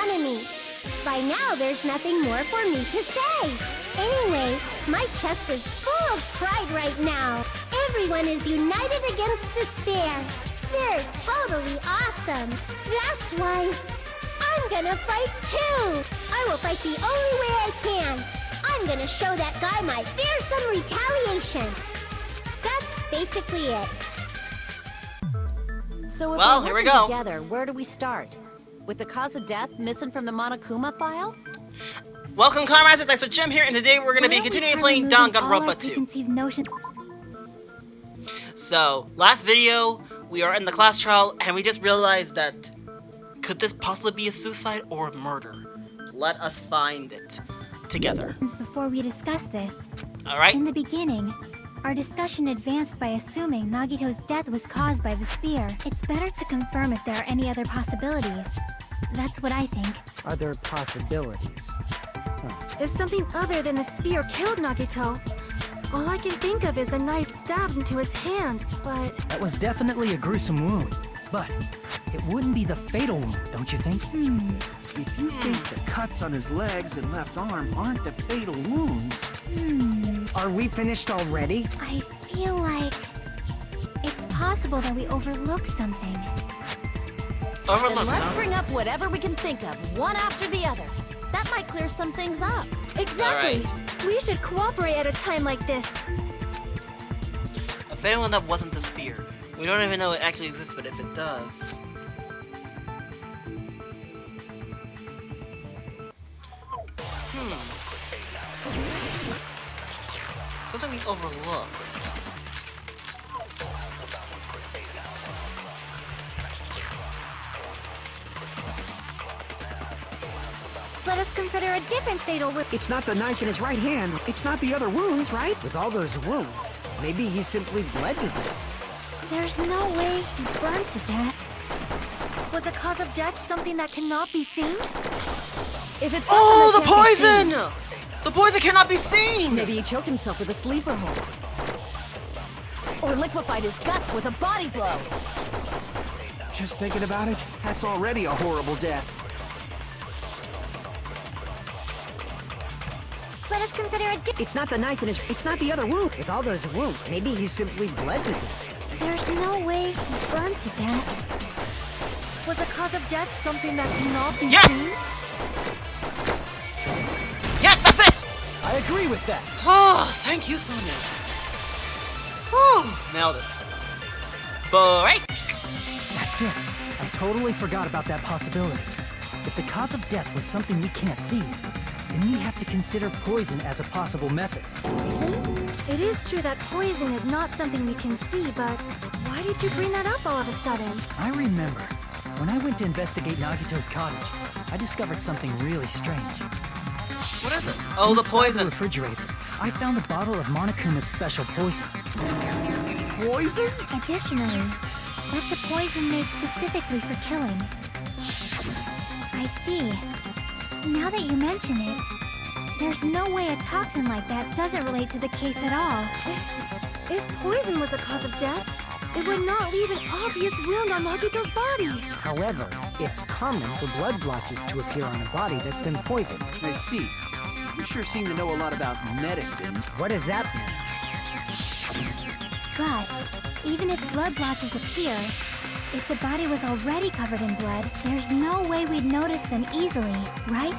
enemy. By now, there's nothing more for me to say. Anyway, my chest is full of pride right now. Everyone is united against despair. They're totally awesome. That's why I'm gonna fight too. I will fight the only way I can. I'm gonna show that guy my fearsome retaliation. That's basically it. So if Well, we're here we working go. together, where do we start? With the cause of death missing from the Monokuma file? Welcome, comrades. It's IceWolfGem here, and today we're gonna be continuing playing Danganronpa 2. So, last video, we are in the class trial, and we just realized that could this possibly be a suicide or a murder? Let us find it together. Before we discuss this, Alright? in the beginning, our discussion advanced by assuming Nagito's death was caused by the spear. It's better to confirm if there are any other possibilities. That's what I think. Other possibilities. If something other than the spear killed Nagito, all I can think of is the knife stabbed into his hand, but... That was definitely a gruesome wound, but it wouldn't be the fatal wound, don't you think? If you think the cuts on his legs and left arm aren't the fatal wounds... Are we finished already? I feel like it's possible that we overlooked something. Then Overlook, let's huh? bring up whatever we can think of, one after the other. That might clear some things up. Exactly! We should cooperate at a time like this. A fatal one that wasn't the spear. We don't even know it actually exists, but if it does... Something we overlooked. Let us consider a different fatal wound. It's not the knife in his right hand. It's not the other wounds, right? With all those wounds, maybe he simply bled to death. There's no way he burned to death. Was the cause of death something that cannot be seen? If it's Oh, the something that can't be poison! The poison cannot be seen! seen, maybe he choked himself with a sleeper hold. Or liquefied his guts with a body blow. Just thinking about it, that's already a horrible death. Let us consider a It's not the knife in his... It's not the other wound. With all those wounds, maybe he simply bled to death. There's no way he burned to death. Was the cause of death something that cannot be Yes! seen? Yes, that's it! I agree with that. Oh, thank you, Sonia. Oh, nailed it. Alright. That's it. I totally forgot about that possibility. If the cause of death was something we can't see, then we have to consider poison as a possible method. Poison? It is true that poison is not something we can see, but why did you bring that up all of a sudden? I remember, when I went to investigate Nagito's cottage, I discovered something really strange. What is it? Oh, the Inside poison. the refrigerator, I found a bottle of Monokuma's special poison. Poison? Additionally, that's a poison made specifically for killing. I see. Now that you mention it, there's no way a toxin like that doesn't relate to the case at all. If poison was the cause of death, it would not leave an obvious wound on Nagito's body. However, it's common for blood blotches to appear on a body that's been poisoned. I see. You sure seem to know a lot about medicine. What does that mean? But even if blood blotches appear, if the body was already covered in blood, there's no way we'd notice them easily, right?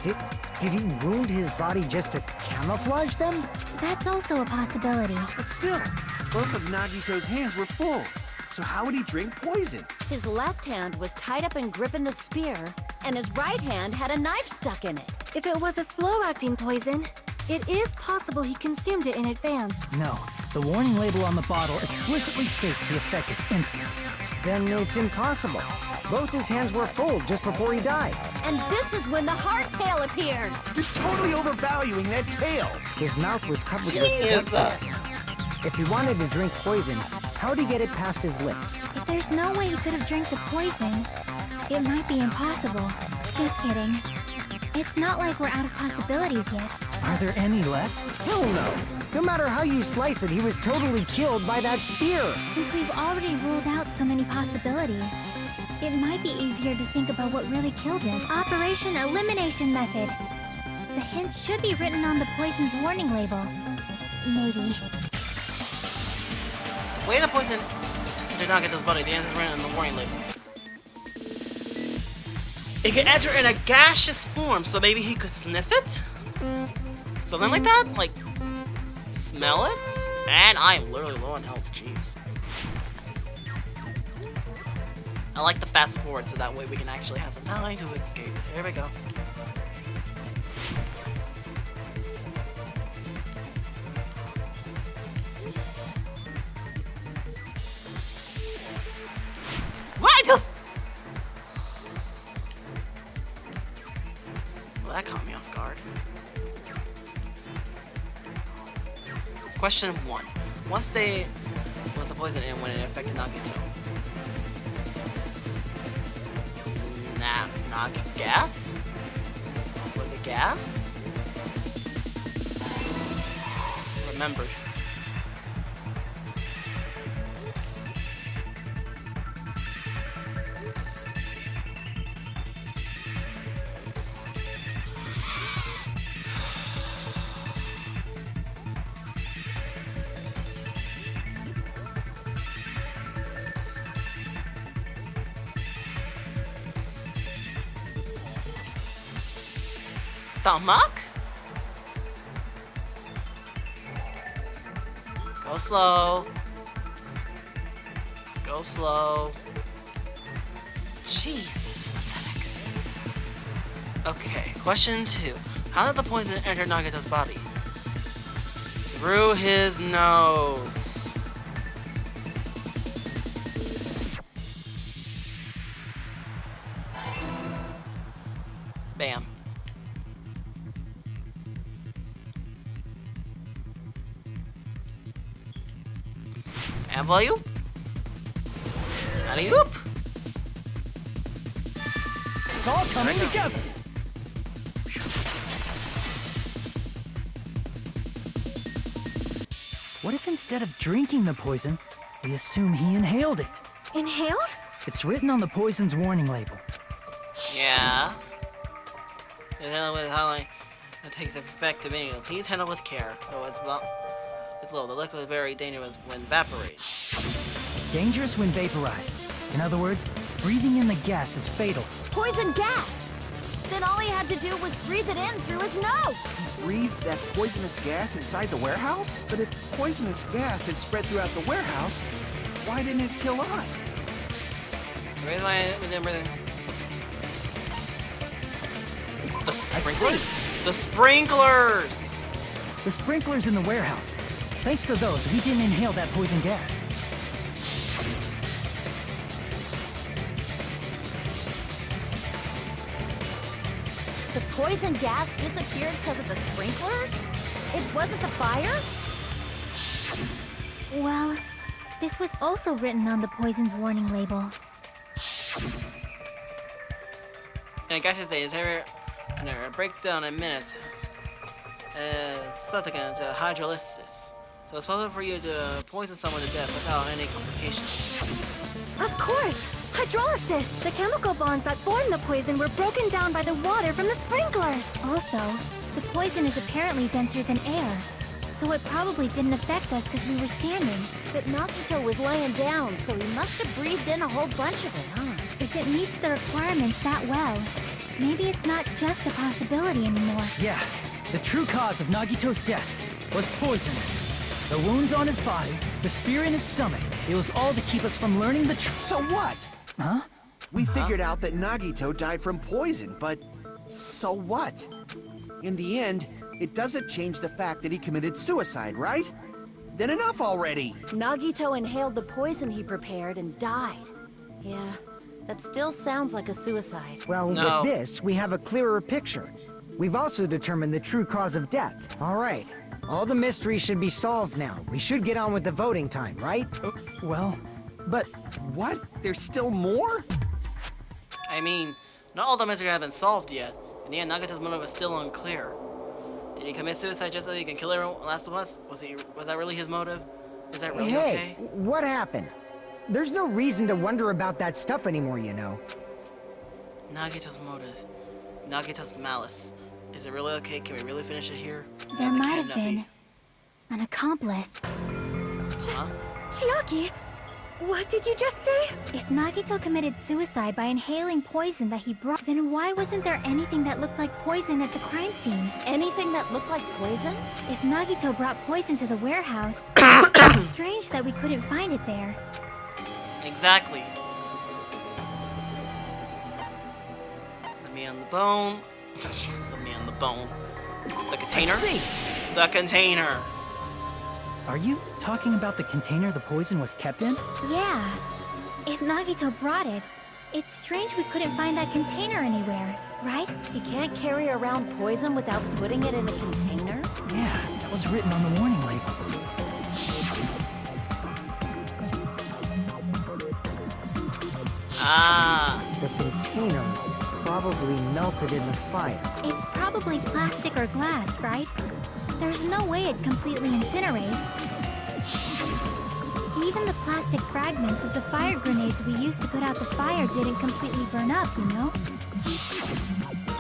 Did he wound his body just to camouflage them? That's also a possibility. But still, both of Nagito's hands were full. So how would he drink poison? His left hand was tied up and gripping the spear, and his right hand had a knife stuck in it. If it was a slow-acting poison, it is possible he consumed it in advance. No, the warning label on the bottle explicitly states the effect is instant. Then it's impossible. Both his hands were full just before he died. And this is when the hardtail appears. You're totally overvaluing that tail. His mouth was covered with Genius. duct tape. If he wanted to drink poison, how'd he get it past his lips? If there's no way he could have drank the poison, it might be impossible. Just kidding. It's not like we're out of possibilities yet. Are there any left? Hell no! No matter how you slice it, he was totally killed by that spear. Since we've already ruled out so many possibilities, It might be easier to think about what really killed him. Operation Elimination Method. The hint should be written on the poison's warning label. Maybe. Way the poison did not get this body. The answer is written on the warning label. It can enter in a gaseous form, so maybe he could sniff it? Something like that? Like, smell it? And I am literally low on health, jeez. I like the fast forward so that way we can actually have some time to escape. Here we go. What? Well, that caught me off guard. Question 1. Was the poison in when it affected Nagito? Nah, not gas? Was it gas? Remembered. Stomach? Go slow. Go slow. Jesus, pathetic. Okay, question 2. How did the poison enter Nagito's body? Through his nose. Bam. And value. Alley-oop. It's all coming together. What if instead of drinking the poison, we assume he inhaled it? Inhaled? It's written on the poison's warning label. Yeah. It takes effect immediately. Please handle with care. So it's low. The liquid is very dangerous when evaporated. Dangerous when vaporized. In other words, breathing in the gas is fatal. Poison gas! Then all he had to do was breathe it in through his nose! Breathe that poisonous gas inside the warehouse? But if poisonous gas had spread throughout the warehouse, why didn't it kill us? The reason why we didn't breathe in. The sprinklers? The sprinklers! The sprinklers in the warehouse. Thanks to those, we didn't inhale that poison gas. The poison gas disappeared because of the sprinklers? It wasn't the fire? Well, this was also written on the poison's warning label. And I gotta say, is there a breakdown in minutes? Subsequent to hydrolysis. So it's possible for you to poison someone to death without any complications. Of course! Hydrolysis! The chemical bonds that form the poison were broken down by the water from the sprinklers! Also, the poison is apparently denser than air, so it probably didn't affect us because we were standing. But Nagito was laying down, so he must have breathed in a whole bunch of it, huh? If it meets the requirements that well, maybe it's not just a possibility anymore. Yeah, the true cause of Nagito's death was poison. The wounds on his body, the spear in his stomach, it was all to keep us from learning the truth. So what? Huh? We figured out that Nagito died from poison, but so what? In the end, it doesn't change the fact that he committed suicide, right? Then enough already! Nagito inhaled the poison he prepared and died. Yeah, that still sounds like a suicide. Well, No. with this, we have a clearer picture. We've also determined the true cause of death. All right. All the mysteries should be solved now. We should get on with the voting time, right? Well, but What? There's still more? I mean, not all the mysteries have been solved yet. In the end, Nagito's motive was still unclear. Did he commit suicide just so he can kill everyone last of us? Was that really his motive? Is that really Hey, okay? what happened? There's no reason to wonder about that stuff anymore, you know. Nagito's motive. Nagito's malice. Is it really okay? Can we really finish it here? There It might have cannot be. been an accomplice. Huh? Chiaki, what did you just say? If Nagito committed suicide by inhaling poison that he brought, then why wasn't there anything that looked like poison at the crime scene? Anything that looked like poison? If Nagito brought poison to the warehouse, it's strange that we couldn't find it there. Exactly. Let me on the bone. Let me on the bone. The container? I see. The container. Are you talking about the container the poison was kept in? Yeah. If Nagito brought it, it's strange we couldn't find that container anywhere, right? He can't carry around poison without putting it in a container? Yeah, that was written on the warning label. Ah. The container probably melted in the fire. It's probably plastic or glass, right? There's no way it'd completely incinerate. Even the plastic fragments of the fire grenades we used to put out the fire didn't completely burn up, you know?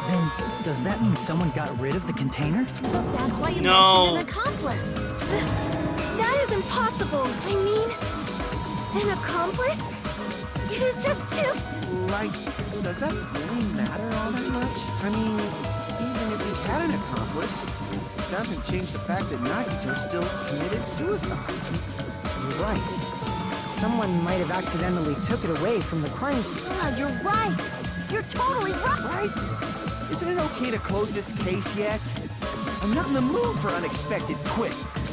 Then, does that mean someone got rid of the container? So that's why you No. mentioned an accomplice. That is impossible. I mean, an accomplice? It is just too... Like, does that really matter all that much? I mean, even if he had an accomplice, it doesn't change the fact that Nagito still committed suicide. You're right. Someone might have accidentally took it away from the crime scene. Ah, you're right. You're totally right. Right? Isn't it okay to close this case yet? I'm not in the mood for unexpected twists.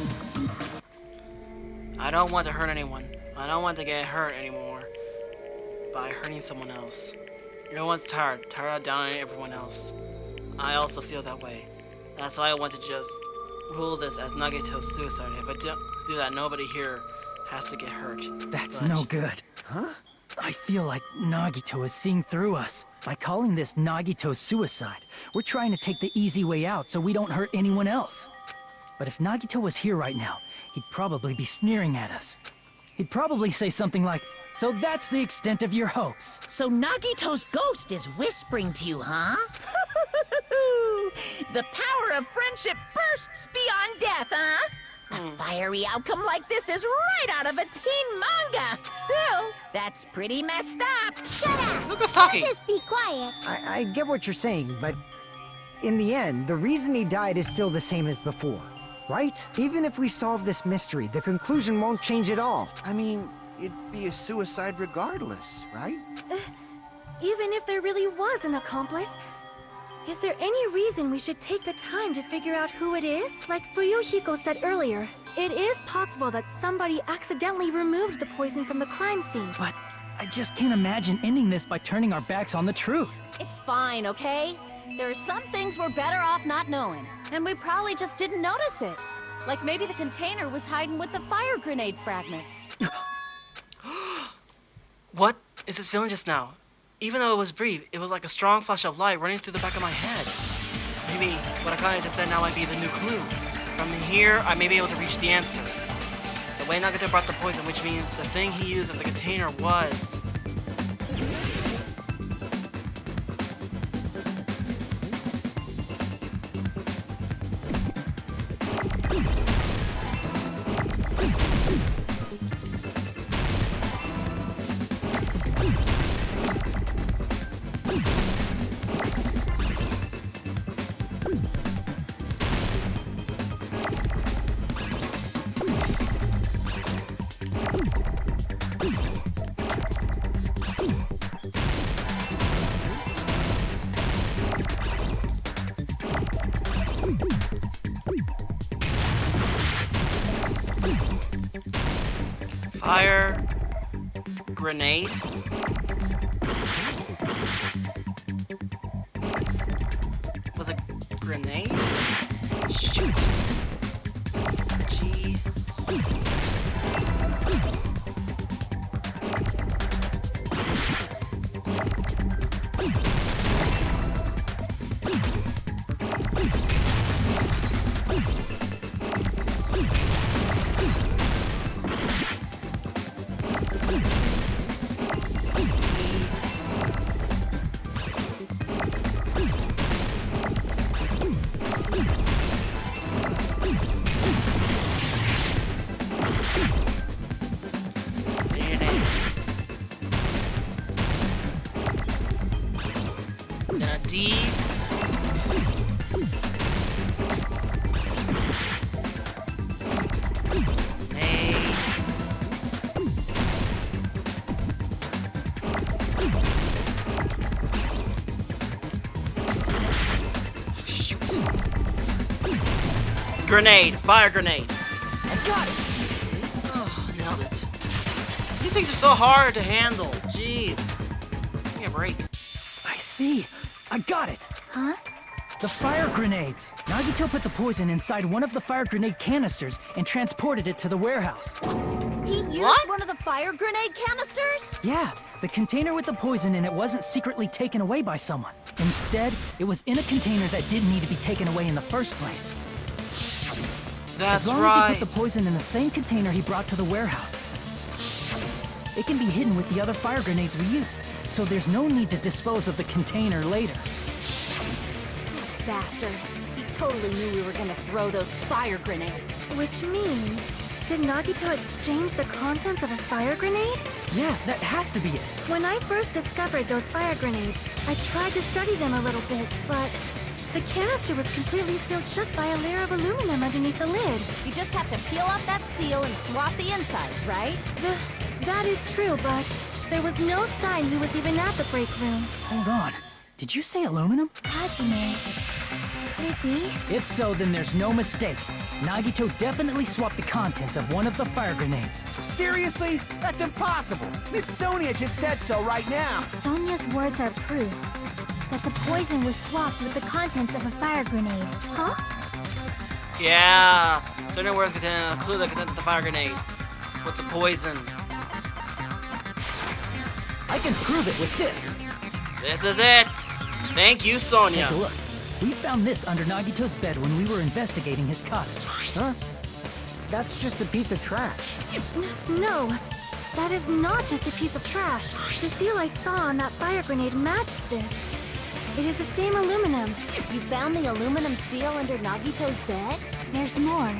I don't want to hurt anyone. I don't want to get hurt anymore by hurting someone else. Everyone's tired out down on everyone else. I also feel that way. That's why I want to just rule this as Nagito's suicide. If I don't do that, nobody here has to get hurt. That's But- no good. Huh? I feel like Nagito is seeing through us. By calling this Nagito's suicide, we're trying to take the easy way out so we don't hurt anyone else. But if Nagito was here right now, he'd probably be sneering at us. He'd probably say something like, "So that's the extent of your hopes." So Nagito's ghost is whispering to you, huh? The power of friendship bursts beyond death, huh? A fiery outcome like this is right out of a teen manga. Still, that's pretty messed up. Shut up! Look who's talking. Just be quiet. I get what you're saying, but in the end, the reason he died is still the same as before, right? Even if we solve this mystery, the conclusion won't change at all. I mean, it'd be a suicide regardless, right? Even if there really was an accomplice, is there any reason we should take the time to figure out who it is? Like Fuyuhiko said earlier, it is possible that somebody accidentally removed the poison from the crime scene. But I just can't imagine ending this by turning our backs on the truth. It's fine, okay? There are some things we're better off not knowing. And we probably just didn't notice it. Like maybe the container was hiding with the fire grenade fragments. What is this feeling just now? Even though it was brief, it was like a strong flash of light running through the back of my head. Maybe what I kinda just said now might be the new clue. From here, I may be able to reach the answer. The way Nagito brought the poison, which means the thing he used as the container was... Fire... grenade? Was it grenade? Shoot. G... D. Grenade! Fire grenade! I got it! Oh, nailed it. These things are so hard to handle. Jeez. Give me a break. I see. I got it. Huh? The fire grenades. Nagito put the poison inside one of the fire grenade canisters and transported it to the warehouse. He used What? one of the fire grenade canisters? Yeah, the container with the poison in it wasn't secretly taken away by someone. Instead, it was in a container that didn't need to be taken away in the first place. That's As long as right. he put the poison in the same container he brought to the warehouse, it can be hidden with the other fire grenades we used, so there's no need to dispose of the container later. Bastard. He totally knew we were gonna throw those fire grenades. Which means, did Nagito exchange the contents of a fire grenade? Yeah, that has to be it. When I first discovered those fire grenades, I tried to study them a little bit, but the canister was completely sealed shut by a layer of aluminum underneath the lid. You just have to peel off that seal and swap the insides, right? That is true, but there was no sign he was even at the break room. Hold on. Did you say aluminum? Hajime. Could it be? If so, then there's no mistake. Nagito definitely swapped the contents of one of the fire grenades. Seriously? That's impossible. Miss Sonia just said so right now. Sonia's words are proof that the poison was swapped with the contents of a fire grenade. Huh? Yeah. Certain words contain a clue that contains the fire grenade. With the poison. I can prove it with this. This is it. Thank you, Sonia. Take a look. We found this under Nagito's bed when we were investigating his cottage. Huh? That's just a piece of trash. No, that is not just a piece of trash. The seal I saw on that fire grenade matched this. It is the same aluminum. You found the aluminum seal under Nagito's bed? There's more.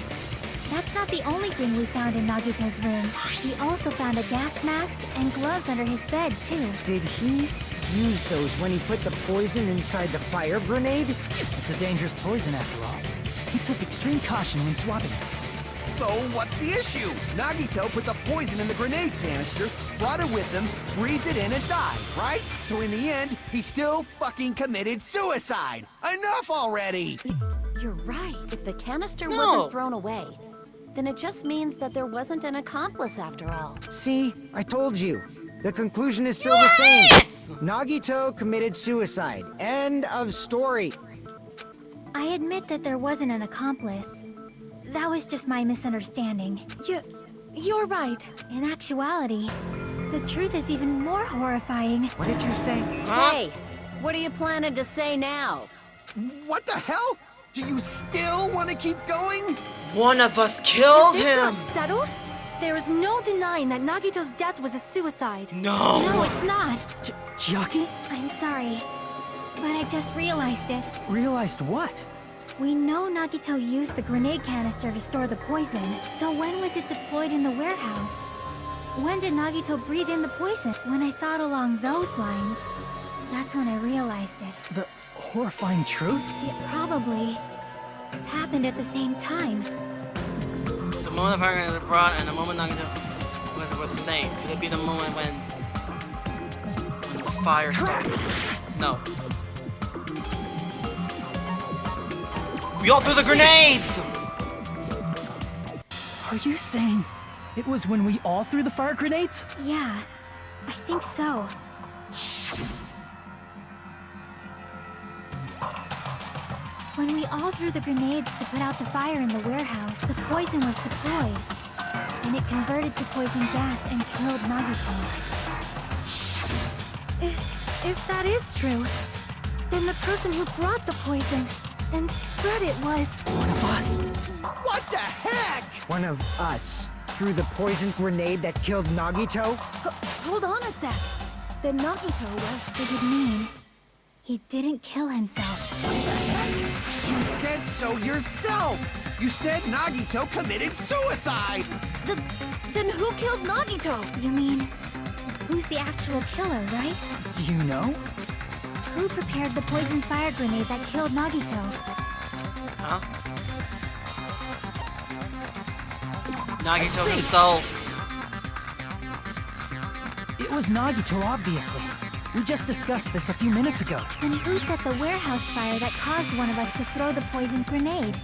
That's not the only thing we found in Nagito's room. We also found a gas mask and gloves under his bed, too. Did he use those when he put the poison inside the fire grenade? It's a dangerous poison after all. He took extreme caution when swapping it. So what's the issue? Nagito put the poison in the grenade canister, brought it with him, breathed it in and died, right? So in the end, he still fucking committed suicide. Enough already! You're right. If the canister No. wasn't thrown away, then it just means that there wasn't an accomplice after all. See, I told you. The conclusion is still the same. Nagito committed suicide. End of story. I admit that there wasn't an accomplice. That was just my misunderstanding. You're right. In actuality, the truth is even more horrifying. What did you say? Huh? Hey, what are you planning to say now? What the hell? Do you still want to keep going? One of us killed Is this him. not settled? There is no denying that Nagito's death was a suicide. No. No, it's not. Chiaki? I'm sorry, but I just realized it. Realized what? We know Nagito used the grenade canister to store the poison, so when was it deployed in the warehouse? When did Nagito breathe in the poison? When I thought along those lines, that's when I realized it. The horrifying truth? It probably happened at the same time. The moment the fire grenade was brought and the moment Nagito were the same. Could it be the moment when the fire started? No. We all threw the grenades! Are you saying it was when we all threw the fire grenades? Yeah, I think so. When we all threw the grenades to put out the fire in the warehouse, the poison was deployed. And it converted to poison gas and killed Nagito. If that is true, then the person who brought the poison and spread it was... One of us. What the heck? One of us threw the poison grenade that killed Nagito? Hold on a sec. Then Nagito was... It would mean he didn't kill himself. You said so yourself! You said Nagito committed suicide! Then who killed Nagito? You mean, who's the actual killer, right? Do you know? Who prepared the poison fire grenade that killed Nagito? Huh? Nagito himself. It was Nagito, obviously. We just discussed this a few minutes ago. Then who set the warehouse fire that caused one of us to throw the poison grenade?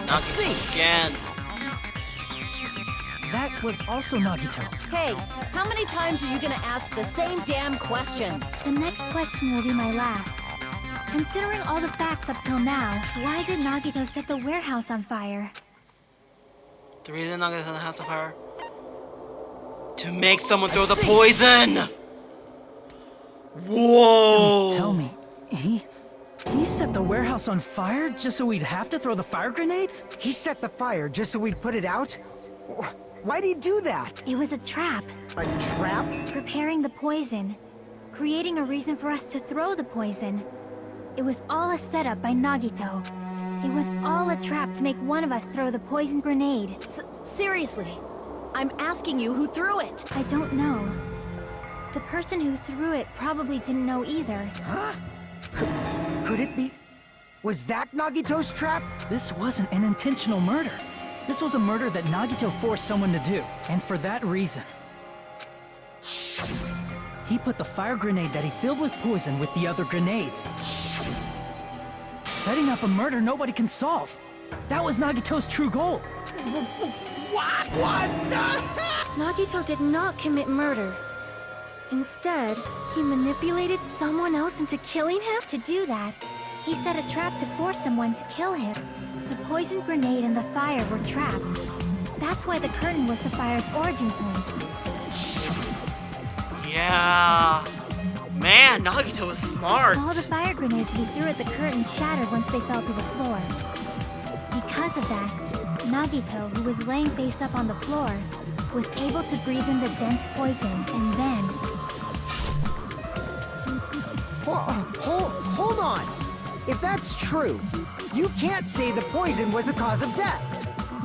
Nagito again. That was also Nagito. Hey, how many times are you gonna ask the same damn question? The next question will be my last. Considering all the facts up till now, why did Nagito set the warehouse on fire? The reason Nagito set the house on fire? To make someone throw the poison! Whoa! Don't tell me. He set the warehouse on fire just so we'd have to throw the fire grenades? He set the fire just so we'd put it out? Why'd he do that? It was a trap. A trap? Preparing the poison. Creating a reason for us to throw the poison. It was all a setup by Nagito. It was all a trap to make one of us throw the poison grenade. Seriously, I'm asking you who threw it. I don't know. The person who threw it probably didn't know either. Huh? Could it be... Was that Nagito's trap? This wasn't an intentional murder. This was a murder that Nagito forced someone to do. And for that reason, he put the fire grenade that he filled with poison with the other grenades. Setting up a murder nobody can solve. That was Nagito's true goal. What? What the heck? Nagito did not commit murder. Instead, he manipulated someone else into killing him? To do that, he set a trap to force someone to kill him. The poison grenade and the fire were traps. That's why the curtain was the fire's origin point. Yeah. Man, Nagito was smart. All the fire grenades we threw at the curtain shattered once they fell to the floor. Because of that, Nagito, who was laying face up on the floor, was able to breathe in the dense poison, and then... Hold on! If that's true, you can't say the poison was the cause of death.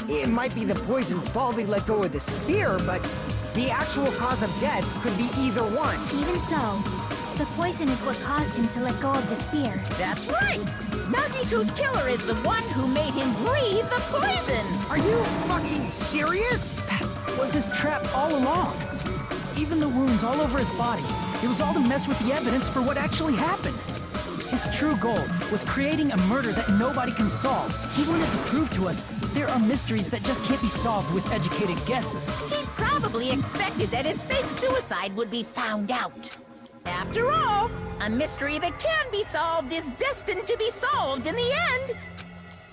It might be the poison's fault he let go of the spear, but the actual cause of death could be either one. Even so, the poison is what caused him to let go of the spear. That's right! Nagito's killer is the one who made him breathe the poison! Are you fucking serious? That was his trap all along. Even the wounds all over his body. It was all to mess with the evidence for what actually happened. His true goal was creating a murder that nobody can solve. He wanted to prove to us there are mysteries that just can't be solved with educated guesses. He probably expected that his fake suicide would be found out. After all, a mystery that can be solved is destined to be solved in the end.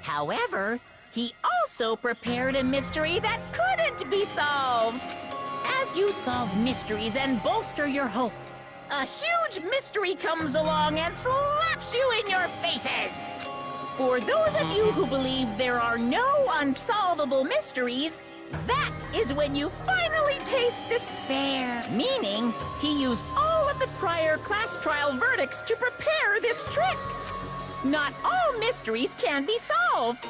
However, he also prepared a mystery that couldn't be solved. As you solve mysteries and bolster your hope, a huge mystery comes along and slaps you in your faces. For those of you who believe there are no unsolvable mysteries, that is when you finally taste despair. Meaning, he used all of the prior class trial verdicts to prepare this trick. Not all mysteries can be solved.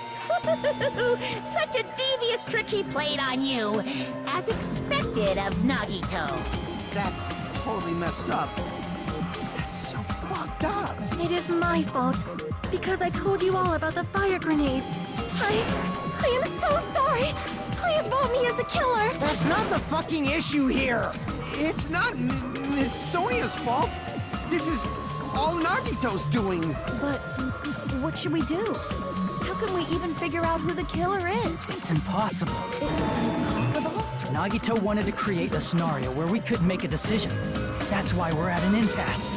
Such a devious trick he played on you, as expected of Nagito. That's totally messed up. That's so fucked up. It is my fault, because I told you all about the fire grenades. I am so sorry. Please vote me as the killer. That's not the fucking issue here. It's not Miss Sonia's fault. This is all Nagito's doing. But what should we do? How can we even figure out who the killer is? It's impossible. Impossible? Nagito wanted to create a scenario where we couldn't make a decision. That's why we're at an impasse.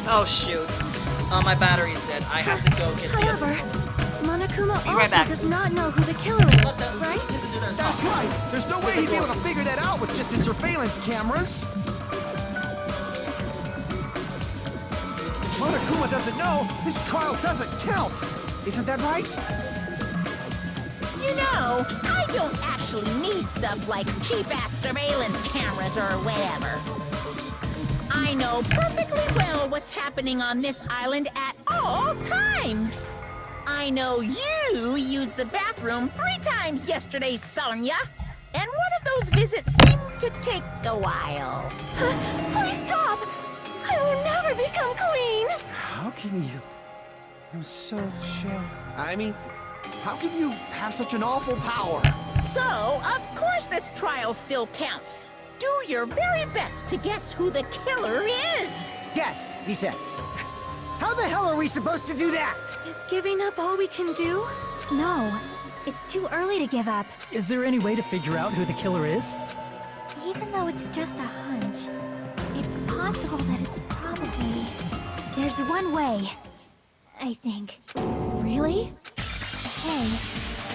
Oh shoot. My battery's dead. I have to go get the However, other. Monokuma Be right also back. does not know who the killer is, right? That's right. There's no way he'd be able to figure that out with just his surveillance cameras. Monokuma doesn't know. This trial doesn't count. Isn't that right? You know, I don't actually need stuff like cheap-ass surveillance cameras or whatever. I know perfectly well what's happening on this island at all times. I know you used the bathroom 3 times yesterday, Sonia. And one of those visits seemed to take a while. Please stop! I will never become queen! How can you? I'm so chill. I mean, how can you have such an awful power? So, of course this trial still counts. Do your very best to guess who the killer is. Yes, he says. How the hell are we supposed to do that? Is giving up all we can do? No, it's too early to give up. Is there any way to figure out who the killer is? Even though it's just a hunch, it's possible that it's probably... There's one way, I think. Really? Hey,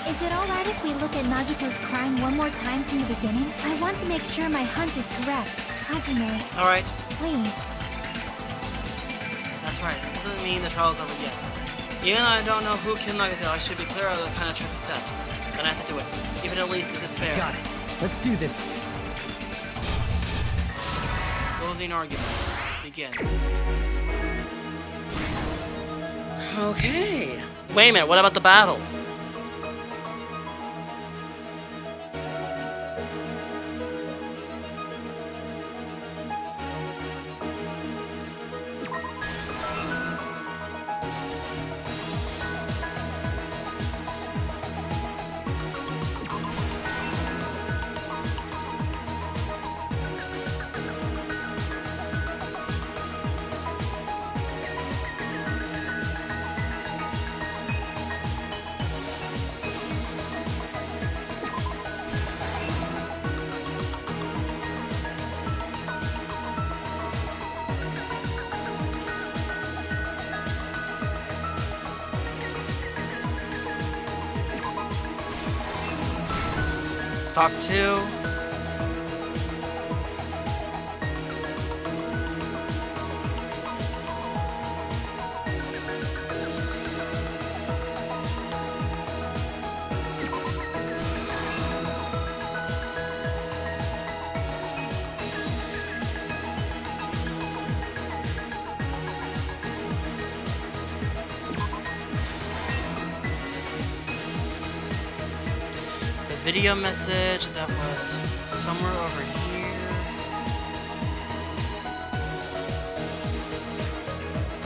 is it alright if we look at Nagito's crying one more time from the beginning? I want to make sure my hunch is correct. Hajime, Alright, please. that's right. That doesn't mean the trial's over yet. Even though I don't know who killed Nagito, I should be clear of the kind of trick he set. Then I have to do it, even if it leads to despair. Got it. Let's do this. Closing argument. Begin. Okay. Wait a minute, what about the battle? Stock 2. Video message that was somewhere over here.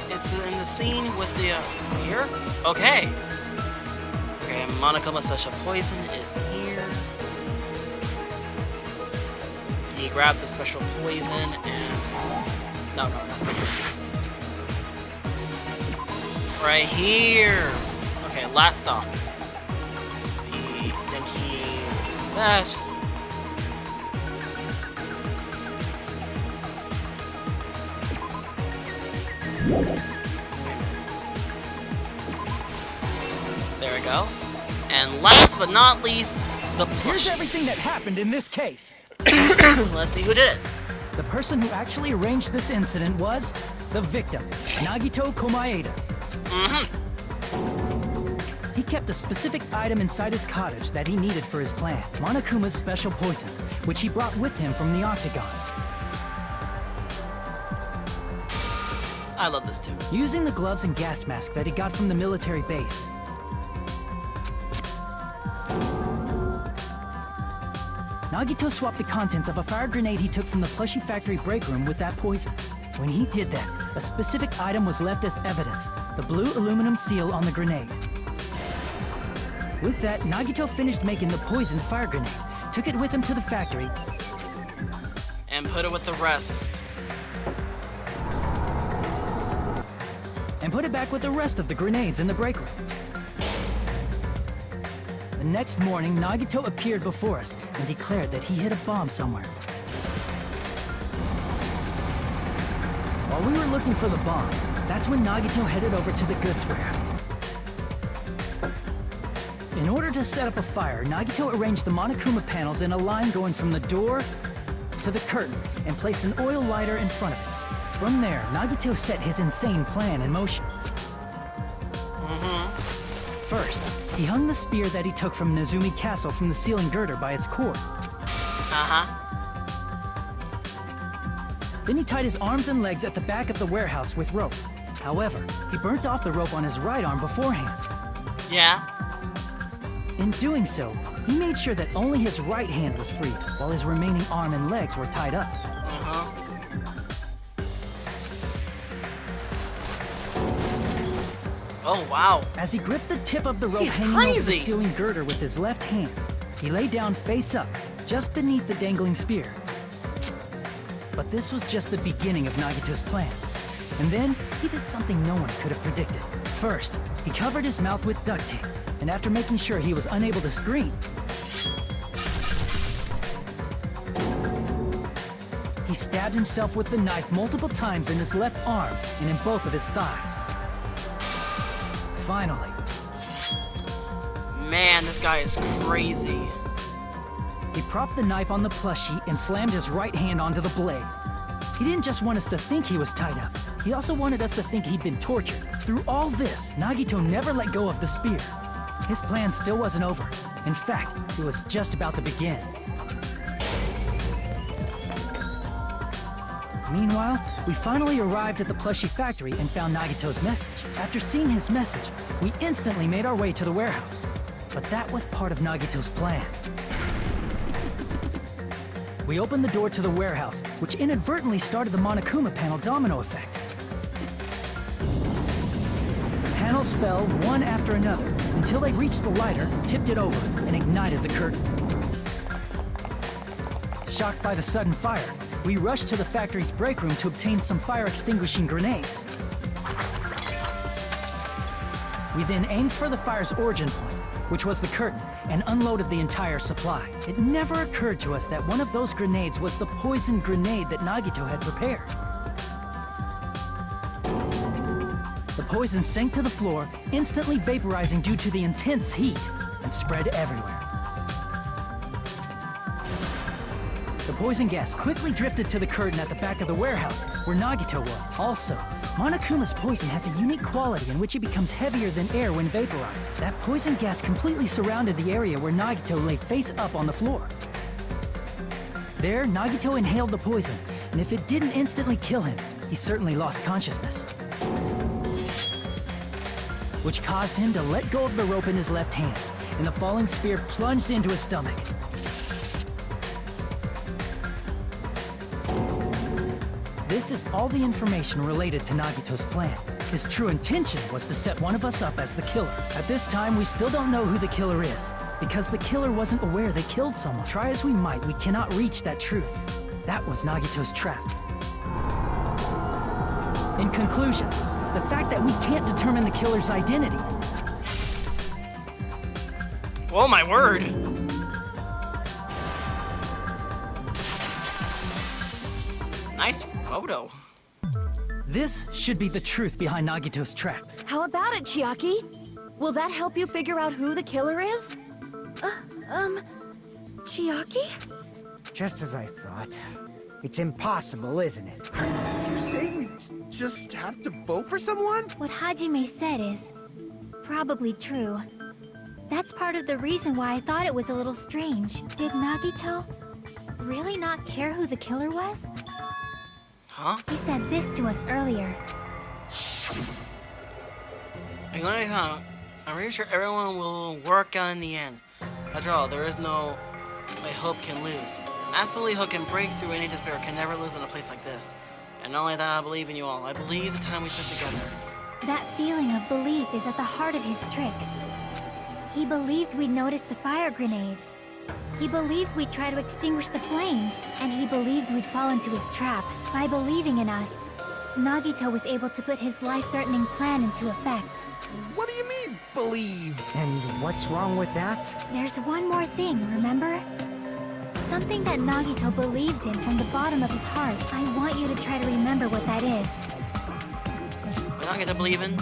It's in the scene with the here? Okay. Okay, Monocoma's special poison is here. He grabbed the special poison and no. Right here. Okay, last stop. That. There we go. And last but not least, the push. Here's everything that happened in this case. Let's see who did it. The person who actually arranged this incident was the victim, Nagito Komaeda. He kept a specific item inside his cottage that he needed for his plan, Monokuma's special poison, which he brought with him from the Octagon. I love this too. Using the gloves and gas mask that he got from the military base, Nagito swapped the contents of a fire grenade he took from the plushie factory break room with that poison. When he did that, a specific item was left as evidence, the blue aluminum seal on the grenade. With that, Nagito finished making the poisoned fire grenade, took it with him to the factory, And put it with the rest. and put it back with the rest of the grenades in the break room. The next morning, Nagito appeared before us and declared that he hid a bomb somewhere. While we were looking for the bomb, that's when Nagito headed over to the goods warehouse. In order to set up a fire, Nagito arranged the Monokuma panels in a line going from the door to the curtain and placed an oil lighter in front of it. From there, Nagito set his insane plan in motion. First, he hung the spear that he took from Nezumi Castle from the ceiling girder by its cord. Then he tied his arms and legs at the back of the warehouse with rope. However, he burnt off the rope on his right arm beforehand. Yeah. In doing so, he made sure that only his right hand was free, while his remaining arm and legs were tied up. Uh-huh. Oh, wow. As he gripped the tip of the rope He's hanging over the crazy. ceiling girder with his left hand, he lay down face up, just beneath the dangling spear. But this was just the beginning of Nagito's plan. And then, he did something no one could have predicted. First, he covered his mouth with duct tape, and after making sure he was unable to scream, he stabbed himself with the knife multiple times in his left arm and in both of his thighs. Finally, Man, this guy is crazy. he propped the knife on the plushie and slammed his right hand onto the blade. He didn't just want us to think he was tied up. He also wanted us to think he'd been tortured. Through all this, Nagito never let go of the spear. His plan still wasn't over. In fact, it was just about to begin. Meanwhile, we finally arrived at the plushie factory and found Nagito's message. After seeing his message, we instantly made our way to the warehouse. But that was part of Nagito's plan. We opened the door to the warehouse, which inadvertently started the Monokuma panel domino effect. Panels fell one after another until they reached the lighter, tipped it over, and ignited the curtain. Shocked by the sudden fire, we rushed to the factory's break room to obtain some fire-extinguishing grenades. We then aimed for the fire's origin point, which was the curtain, and unloaded the entire supply. It never occurred to us that one of those grenades was the poison grenade that Nagito had prepared. The poison sank to the floor, instantly vaporizing due to the intense heat, and spread everywhere. The poison gas quickly drifted to the curtain at the back of the warehouse, where Nagito was. Also, Monokuma's poison has a unique quality in which it becomes heavier than air when vaporized. That poison gas completely surrounded the area where Nagito lay face up on the floor. There, Nagito inhaled the poison, and if it didn't instantly kill him, he certainly lost consciousness, which caused him to let go of the rope in his left hand, and the falling spear plunged into his stomach. This is all the information related to Nagito's plan. His true intention was to set one of us up as the killer. At this time, we still don't know who the killer is, because the killer wasn't aware they killed someone. Try as we might, we cannot reach that truth. That was Nagito's trap. In conclusion, the fact that we can't determine the killer's identity. Oh my word! Nice photo. This should be the truth behind Nagito's trap. How about it, Chiaki? Will that help you figure out who the killer is? Chiaki? Just as I thought. It's impossible, isn't it? You say we just have to vote for someone? What Hajime said is probably true. That's part of the reason why I thought it was a little strange. Did Nagito really not care who the killer was? Huh? He said this to us earlier. I'm pretty sure everyone will work out in the end. After all, there is no way Hope can lose. Absolutely, Hope can break through any despair, can never lose in a place like this. And not only that, I believe in you all. I believe the time we spent together. That feeling of belief is at the heart of his trick. He believed we'd notice the fire grenades. He believed we'd try to extinguish the flames, and he believed we'd fall into his trap. By believing in us, Nagito was able to put his life-threatening plan into effect. What do you mean, believe? And what's wrong with that? There's one more thing, remember? Something that Nagito believed in from the bottom of his heart. I want you to try to remember what that is. We're not gonna believe in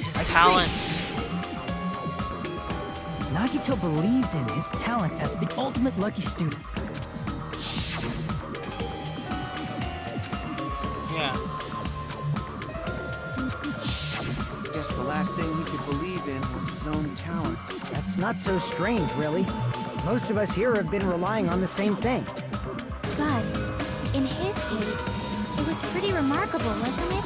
his talent. Nagito believed in his talent as the ultimate lucky student. Yeah. Guess the last thing he could believe in was his own talent. That's not so strange, really. Most of us here have been relying on the same thing. But, in his case, it was pretty remarkable, wasn't it?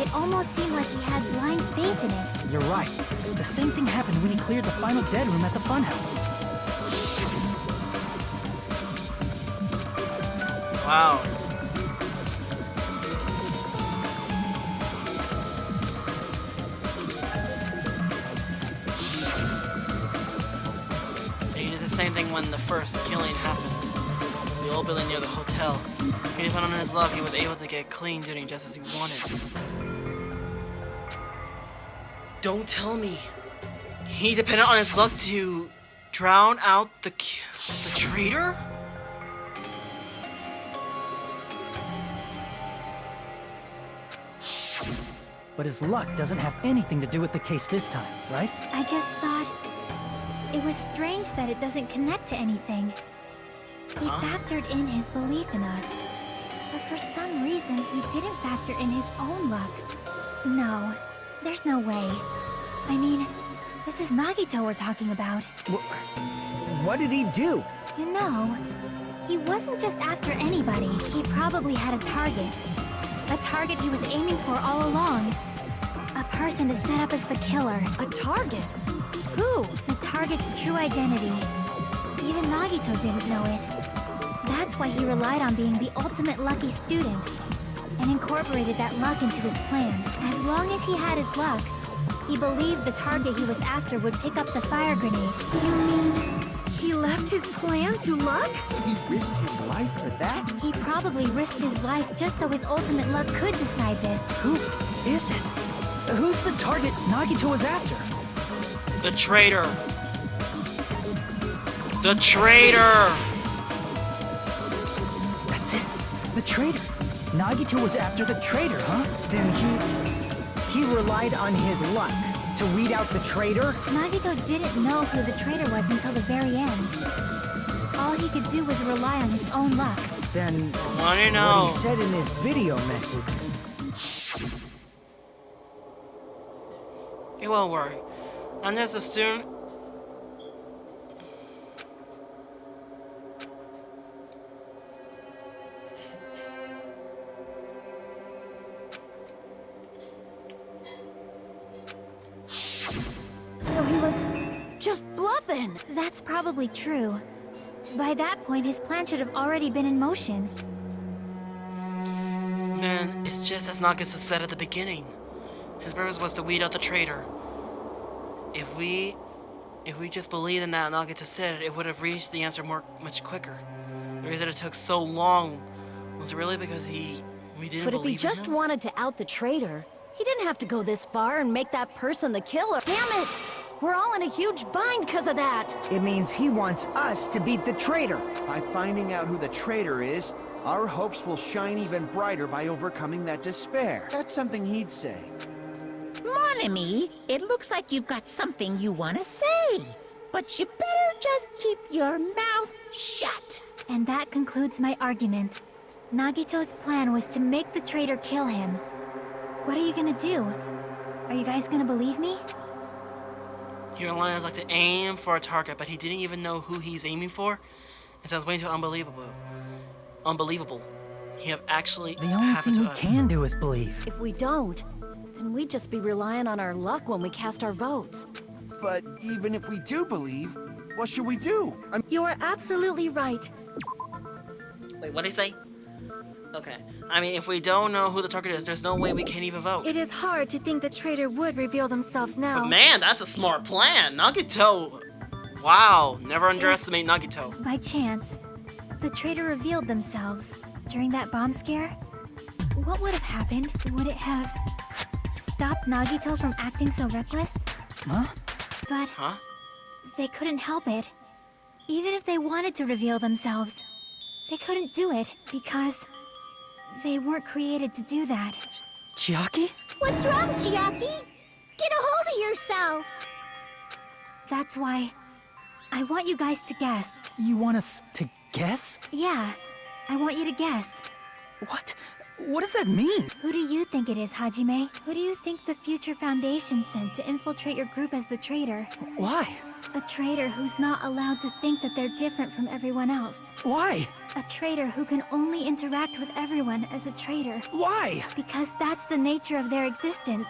It almost seemed like he had blind faith in it. You're right. The same thing happened when he cleared the final dead room at the funhouse. Wow. He did the same thing when the first killing happened. The old building near the hotel. He depended on his luck, he was able to get clean duty just as he wanted. Don't tell me. He depended on his luck to drown out the traitor? But his luck doesn't have anything to do with the case this time, right? I just thought it was strange that it doesn't connect to anything. He factored in his belief in us. But for some reason, he didn't factor in his own luck. No, there's no way. I mean, this is Nagito we're talking about. What did he do? You know, he wasn't just after anybody. He probably had a target. A target he was aiming for all along. A person to set up as the killer. A target? Who? The target's true identity. Even Nagito didn't know it. That's why he relied on being the ultimate lucky student, and incorporated that luck into his plan. As long as he had his luck, he believed the target he was after would pick up the fire grenade. You mean he left his plan to luck? He risked his life for that? He probably risked his life just so his ultimate luck could decide this. Who is it? Who's the target Nagito was after? The traitor. The traitor! That's it. The traitor. Nagito was after the traitor, huh? Then he relied on his luck to weed out the traitor? Nagito didn't know who the traitor was until the very end. All he could do was rely on his own luck. Then Wanna know? what he said in his video message. You won't worry. I'm just a student. So he was just bluffing. That's probably true. By that point, his plan should have already been in motion. Man, it's just as Nagisa said at the beginning. His purpose was to weed out the traitor. If we just believed in that Nagito said it would have reached the answer much quicker. The reason it took so long was really because we didn't But if he believe in just him. wanted to out the traitor, he didn't have to go this far and make that person the killer. Damn it! We're all in a huge bind because of that. It means he wants us to beat the traitor. By finding out who the traitor is, our hopes will shine even brighter by overcoming that despair. That's something he'd say. Mon ami, it looks like you've got something you want to say. But you better just keep your mouth shut. And that concludes my argument. Nagito's plan was to make the traitor kill him. What are you gonna do? Are you guys gonna believe me? Your line is like to aim for a target, but he didn't even know who he's aiming for. It sounds way too unbelievable. Unbelievable. He have actually The only happened thing to we us. can do is believe. If we don't, then we'd just be relying on our luck when we cast our votes. But even if we do believe, what should we do? You are absolutely right. Wait, what did he say? Okay. I mean, if we don't know who the target is, there's no way we can even vote. It is hard to think the traitor would reveal themselves now. But man, that's a smart plan. Nagito. Wow. Never underestimate Nagito. By chance, the traitor revealed themselves during that bomb scare. What would have happened? Would it have stopped Nagito from acting so reckless? Huh? But Huh? they couldn't help it. Even if they wanted to reveal themselves, they couldn't do it because they weren't created to do that. Chiaki? What's wrong, Chiaki? Get a hold of yourself. That's why I want you guys to guess. You want us to guess? Yeah, I want you to guess. What? What does that mean? Who do you think it is, Hajime? Who do you think the Future Foundation sent to infiltrate your group as the traitor? Why? A traitor who's not allowed to think that they're different from everyone else. Why? A traitor who can only interact with everyone as a traitor. Why? Because that's the nature of their existence.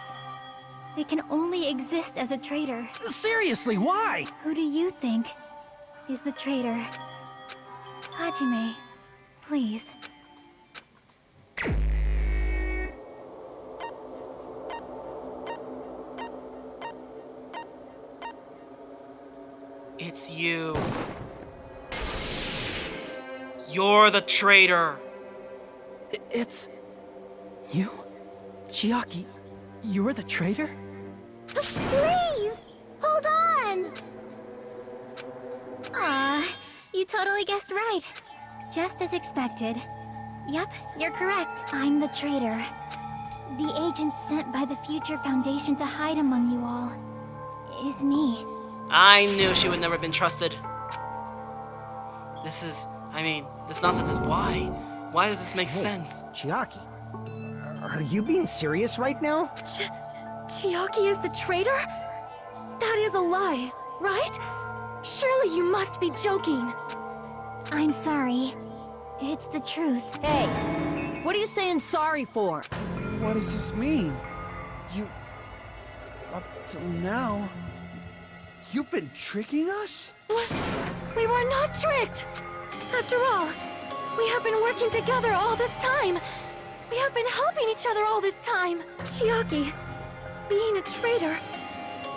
They can only exist as a traitor. Seriously, why? Who do you think is the traitor? Hajime, please. It's you. You're the traitor. It's... you? Chiaki, you're the traitor? Please! Hold on! Aw, you totally guessed right. Just as expected. Yep, you're correct. I'm the traitor. The agent sent by the Future Foundation to hide among you all is me. I knew she would never have been trusted. This nonsense is why? Why does this make sense? Chiaki, are you being serious right now? Chiaki is the traitor? That is a lie, right? Surely you must be joking. I'm sorry. It's the truth. Hey, what are you saying sorry for? What does this mean? Up till now, you've been tricking us? We were not tricked! After all, we have been working together all this time. We have been helping each other all this time. Chiaki, being a traitor,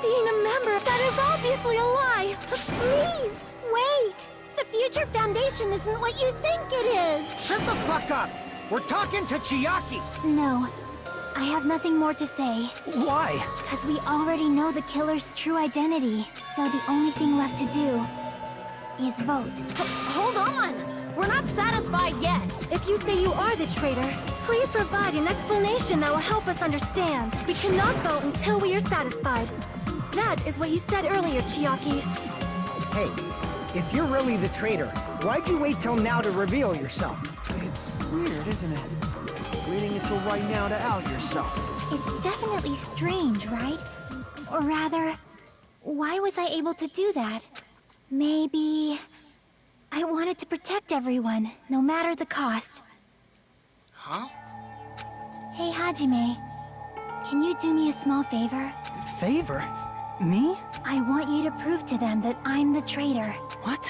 being a member of that is obviously a lie. Please, wait! The Future Foundation isn't what you think it is! Shut the fuck up! We're talking to Chiaki! No, I have nothing more to say. Why? Because we already know the killer's true identity. So the only thing left to do is vote. Hold on! We're not satisfied yet. If you say you are the traitor, please provide an explanation that will help us understand. We cannot vote until we are satisfied. That is what you said earlier, Chiaki. Hey, if you're really the traitor, why'd you wait till now to reveal yourself? It's weird, isn't it? Waiting until right now to out yourself. It's definitely strange, right? Or rather, why was I able to do that? Maybe... I wanted to protect everyone, no matter the cost. Huh? Hey, Hajime. Can you do me a small favor? Favor? Me? I want you to prove to them that I'm the traitor. What?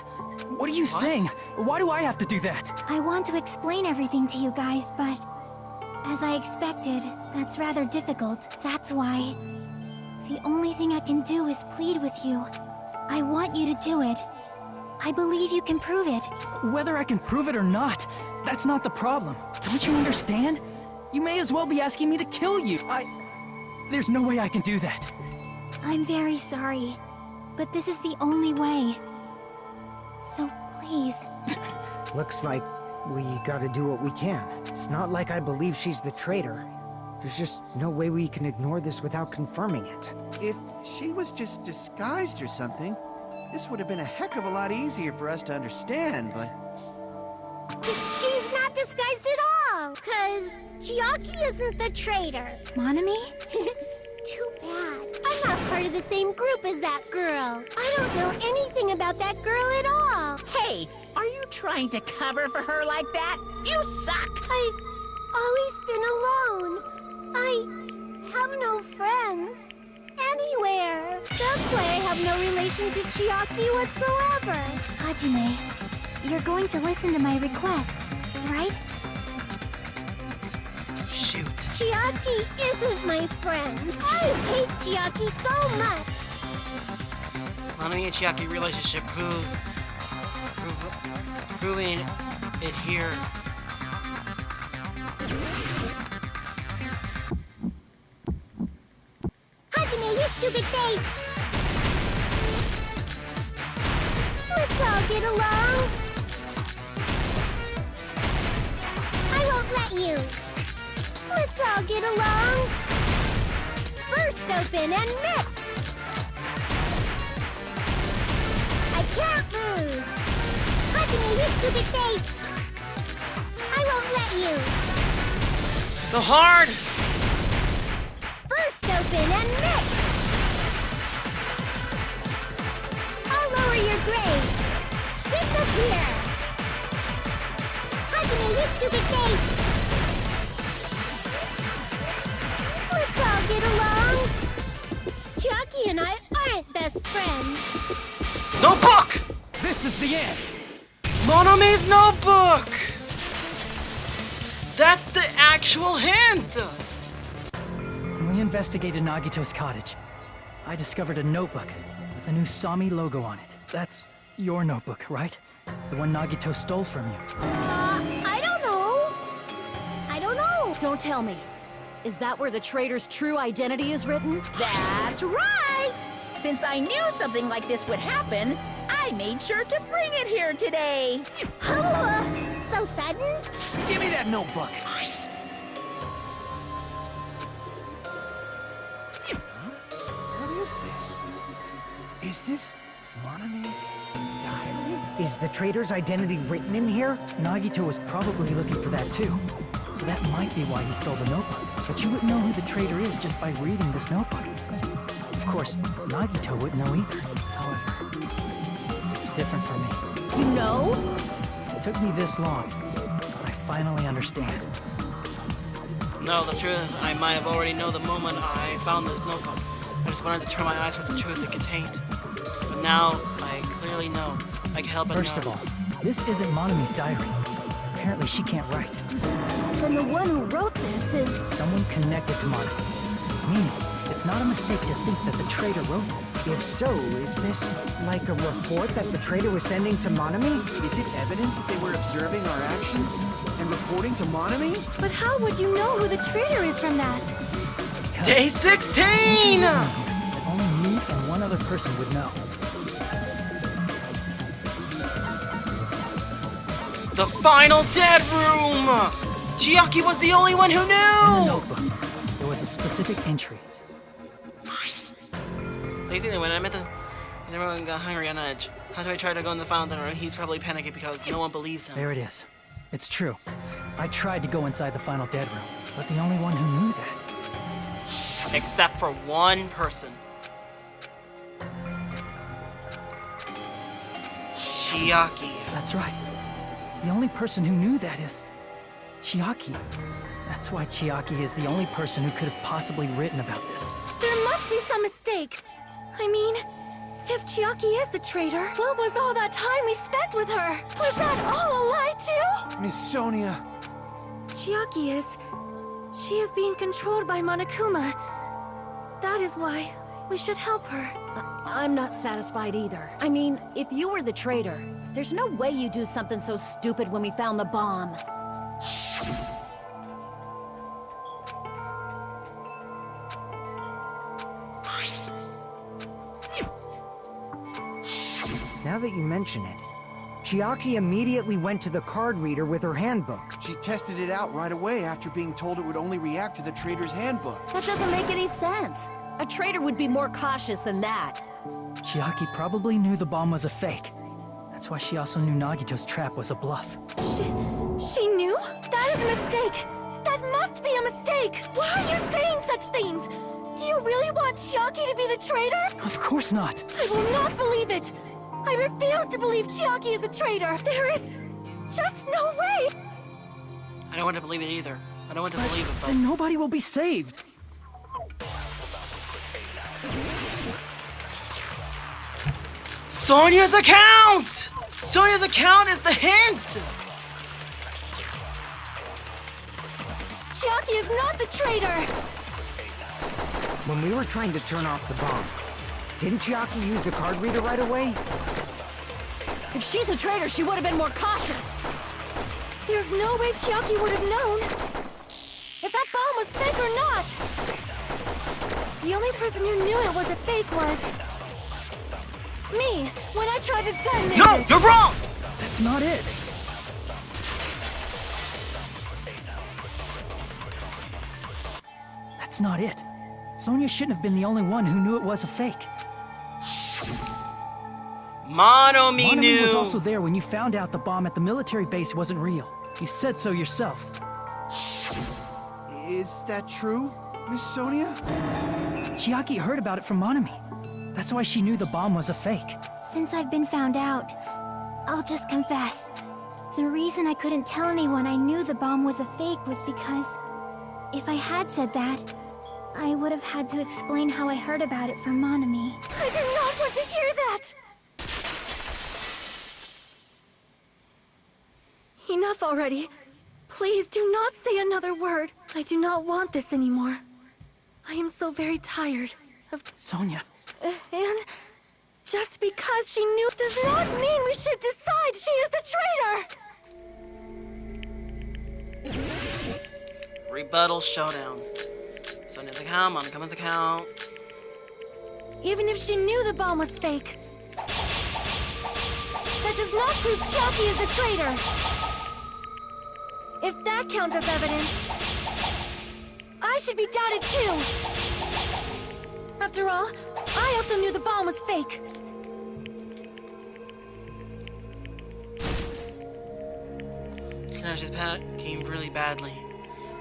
What are you saying? Why do I have to do that? I want to explain everything to you guys, but... as I expected, that's rather difficult. That's why... the only thing I can do is plead with you. I want you to do it. I believe you can prove it. Whether I can prove it or not, that's not the problem. Don't you understand? You may as well be asking me to kill you. There's no way I can do that. I'm very sorry, but this is the only way. So please. Looks like we gotta do what we can. It's not like I believe she's the traitor. There's just no way we can ignore this without confirming it. If she was just disguised or something, this would have been a heck of a lot easier for us to understand, but... She's not disguised at all! 'Cause Chiaki isn't the traitor. Monami? Too bad. I'm not part of the same group as that girl. I don't know anything about that girl at all. Hey, are you trying to cover for her like that? You suck! I've always been alone. I have no friends. Anywhere. That's why I have no relation to Chiaki whatsoever. Hajime, you're going to listen to my request, right? Shoot. Chiaki isn't my friend. I hate Chiaki so much. Monami and Chiaki relationship proving it here. Hajime, you stupid face! Let's all get along. I won't let you. Let's all get along. Burst open and mix. I can't lose. Hajime, you stupid face! I won't let you. So hard! Burst open and mix! I'll lower your grades. Disappear! Hajime, you stupid face! Let's all get along. friends. Notebook! This is the end! Monomi's notebook! That's the actual hint! When we investigated Nagito's cottage, I discovered a notebook with a new Sami logo on it. That's your notebook, right? The one Nagito stole from you. I don't know. I don't know. Don't tell me. Is that where the traitor's true identity is written? That's right! Since I knew something like this would happen, I made sure to bring it here today. Oh, so sudden? Give me that notebook. What is this? Is this Monomi's diary? Is the traitor's identity written in here? Nagito was probably looking for that too. So that might be why he stole the notebook. But you wouldn't know who the traitor is just by reading this notebook. Of course, Nagito wouldn't know either. However, it's different for me. You know? It took me this long, but I finally understand. No, the truth, I might have already known the moment I found this notebook. I just wanted to turn my eyes with the truth it contained. But now, I clearly know. I can help but First know. of all, this isn't Monomi's diary. Apparently she can't write. Then the one who wrote this is... Someone connected to Monomi. Meaning, it's not a mistake to think that the traitor wrote it. If so, is this like a report that the traitor was sending to Monomi? Is it evidence that they were observing our actions and reporting to Monomi? But how would you know who the traitor is from that? Because Day it's 16! ancient written here that only me and one other person would know. The final dead room! Chiaki was the only one who In the knew! notebook, there was a specific entry. Basically, when I met them, and everyone got hungry on edge. How do I try to go in the final room? He's probably panicking because no one believes him. There it is. It's true. I tried to go inside the final dead room, but the only one who knew that. Except for one person. Chiaki. That's right. The only person who knew that is Chiaki. That's why Chiaki is the only person who could have possibly written about this. There must be some mistake. I mean, if Chiaki is the traitor, what was all that time we spent with her? Was that all a lie too? Miss Sonia. Chiaki is... She is being controlled by Monokuma. That is why we should help her. I'm not satisfied either. I mean, if you were the traitor, there's no way you'd do something so stupid when we found the bomb. Now that you mention it, Chiaki immediately went to the card reader with her handbook. She tested it out right away after being told it would only react to the traitor's handbook. That doesn't make any sense. A traitor would be more cautious than that. Chiaki probably knew the bomb was a fake. That's why she also knew Nagito's trap was a bluff. She knew? That is a mistake! That must be a mistake! Why are you saying such things? Do you really want Chiaki to be the traitor? Of course not. I will not believe it! I refuse to believe Chiaki is a traitor! There is just no way! I don't want to believe it either. I don't want to believe it, but... Then nobody will be saved. Sonia's account! Sonia's account is the hint! Chiaki is not the traitor! When we were trying to turn off the bomb, didn't Chiaki use the card reader right away? If she's a traitor, she would have been more cautious. There's no way Chiaki would have known if that bomb was fake or not. The only person who knew it was a fake was me, when I tried to detonate No, it. you're wrong! That's not it. That's not it. Sonia shouldn't have been the only one who knew it was a fake. Monomi Monomi knew! was also there when you found out the bomb at the military base wasn't real. You said so yourself. Is that true, Miss Sonia? Chiaki heard about it from Monomi. That's why she knew the bomb was a fake. Since I've been found out, I'll just confess. The reason I couldn't tell anyone I knew the bomb was a fake was because if I had said that, I would have had to explain how I heard about it from Monami. I do not want to hear that! Enough already. Please do not say another word. I do not want this anymore. I am so very tired of... Sonia. And just because she knew does not mean we should decide she is the traitor! Rebuttal showdown. Sonia's account, Monaco's account. Even if she knew the bomb was fake, that does not prove Chiaki is the traitor! If that counts as evidence, I should be doubted too! After all, I also knew the bomb was fake. No, she's panicking really badly.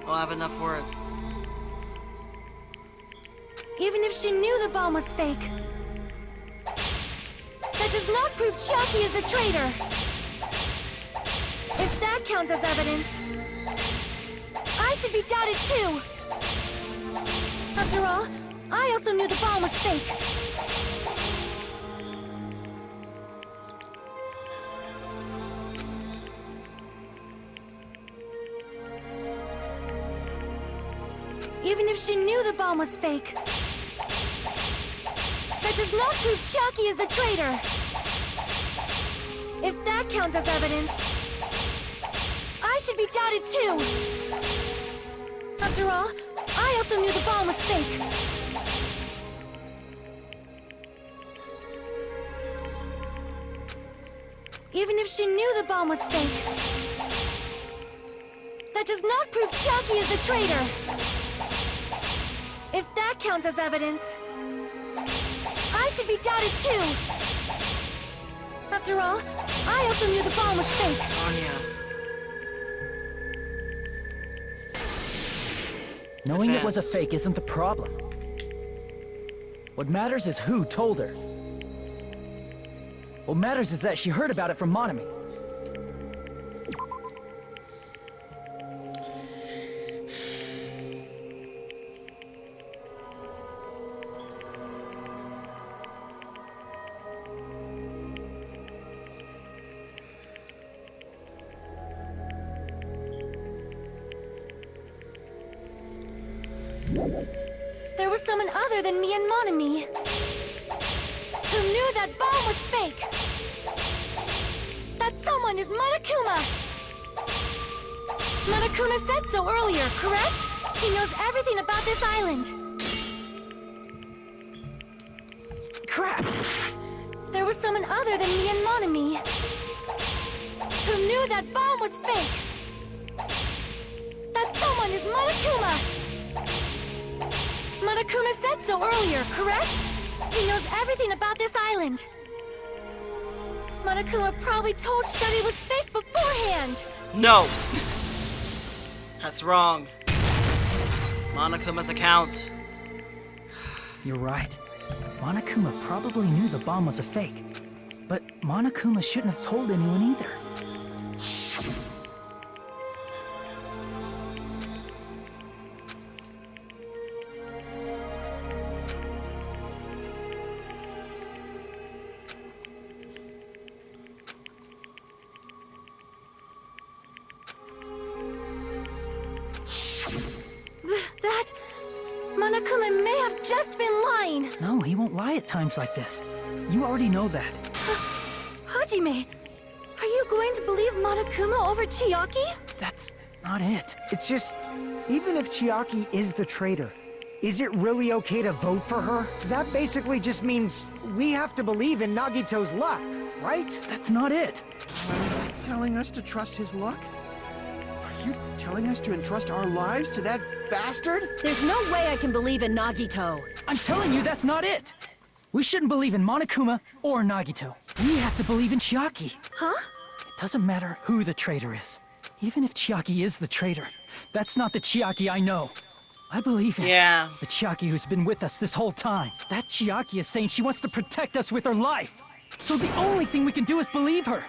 I'll have enough words. Even if she knew the bomb was fake, that does not prove Chiaki is the traitor! If that counts as evidence, I should be doubted too! After all, I also knew the bomb was fake. Even if she knew the bomb was fake, that does not prove Chiaki is the traitor! If that counts as evidence, I should be doubted too! After all, I also knew the bomb was fake. Even if she knew the bomb was fake, that does not prove Chiaki is the traitor! If that counts as evidence, I should be doubted too! After all, I also knew the bomb was fake. Sonia. Knowing it was a fake isn't the problem. What matters is who told her. What matters is that she heard about it from Monami. There was someone other than me and Monami who knew that bomb was fake. That someone is Monokuma. Monokuma said so earlier, correct? He knows everything about this island. Crap! There was someone other than me and Monami who knew that bomb was fake. That someone is Monokuma. Monokuma said so earlier, correct? He knows everything about this island. Monokuma probably told you that it was fake beforehand. No! That's wrong. Monaco's account. You're right. Monokuma probably knew the bomb was a fake. But Monokuma shouldn't have told anyone either. That... Monokuma may have just been lying. No, he won't lie at times like this. You already know that. Hajime, are you going to believe Monokuma over Chiaki? That's not it. It's just, even if Chiaki is the traitor, is it really okay to vote for her? That basically just means we have to believe in Nagito's luck, right? That's not it. Are you telling us to trust his luck? Are you telling us to entrust our lives to that bastard? There's no way I can believe in Nagito. I'm telling you, that's not it. We shouldn't believe in Monokuma or Nagito. We have to believe in Chiaki. Huh? It doesn't matter who the traitor is. Even if Chiaki is the traitor, that's not the Chiaki I know. I believe in the Chiaki who's been with us this whole time. That Chiaki is saying she wants to protect us with her life. So the only thing we can do is believe her.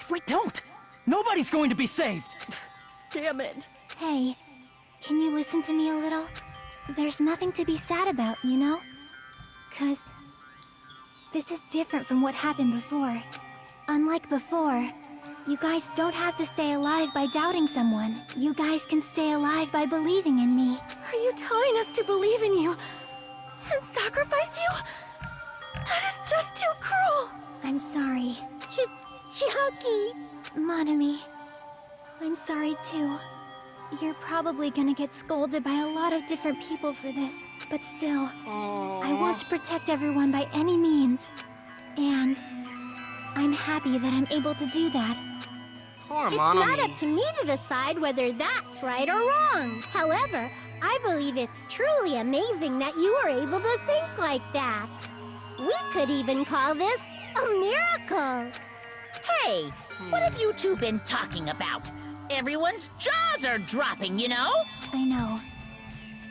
If we don't, nobody's going to be saved. Damn it. Hey, can you listen to me a little? there's nothing to be sad about, you know? 'Cause this is different from what happened before. Unlike before, you guys don't have to stay alive by doubting someone. You guys can stay alive by believing in me. Are you telling us to believe in you and sacrifice you? That is just too cruel. I'm sorry. Chiaki. Monami, I'm sorry too. You're probably gonna get scolded by a lot of different people for this, but still, I want to protect everyone by any means. And I'm happy that I'm able to do that. Poor It's Monami. not up to me to decide whether that's right or wrong. However, I believe it's truly amazing that you were able to think like that. We could even call this a miracle. Hey, what have you two been talking about? Everyone's jaws are dropping, you know? I know.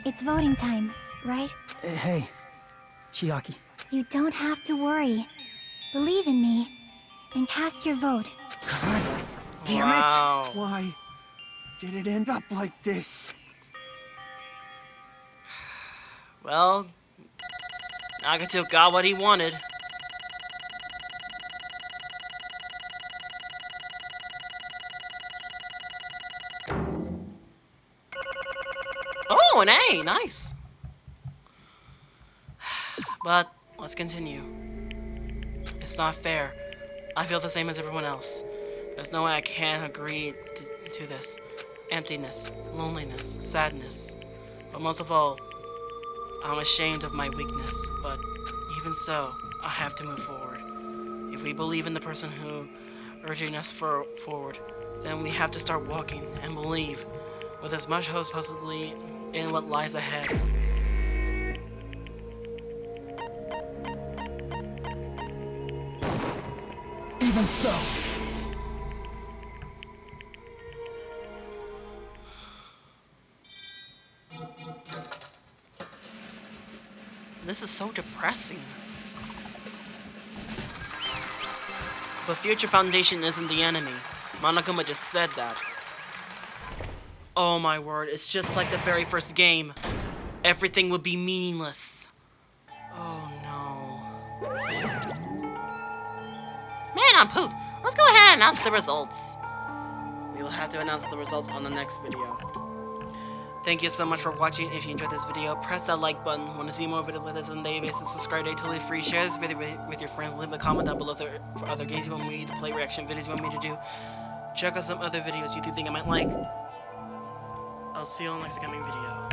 It's voting time, right? Hey, Chiaki. You don't have to worry. Believe in me, and cast your vote. God damn Wow. it! Why did it end up like this? Well, Nagato got what he wanted. Oh, an A! Nice! But, let's continue. It's not fair. I feel the same as everyone else. There's no way I can agree to this. Emptiness, loneliness, sadness. But most of all, I'm ashamed of my weakness. But even so, I have to move forward. If we believe in the person who urging us forward, then we have to start walking and believe with as much hope as possibly in what lies ahead. Even so. This is so depressing. The Future Foundation isn't the enemy. Monokuma just said that. Oh my word, it's just like the very first game. Everything would be meaningless. Oh no. Man, I'm pooped. Let's go ahead and announce the results. We will have to announce the results on the next video. Thank you so much for watching. If you enjoyed this video, press that like button. Want to see more videos like this on a daily basis? Subscribe to totally free. Share this video with your friends. Leave a comment down below for other games you want me to play, reaction videos you want me to do. Check out some other videos you think I might like. I'll see you on the next coming video.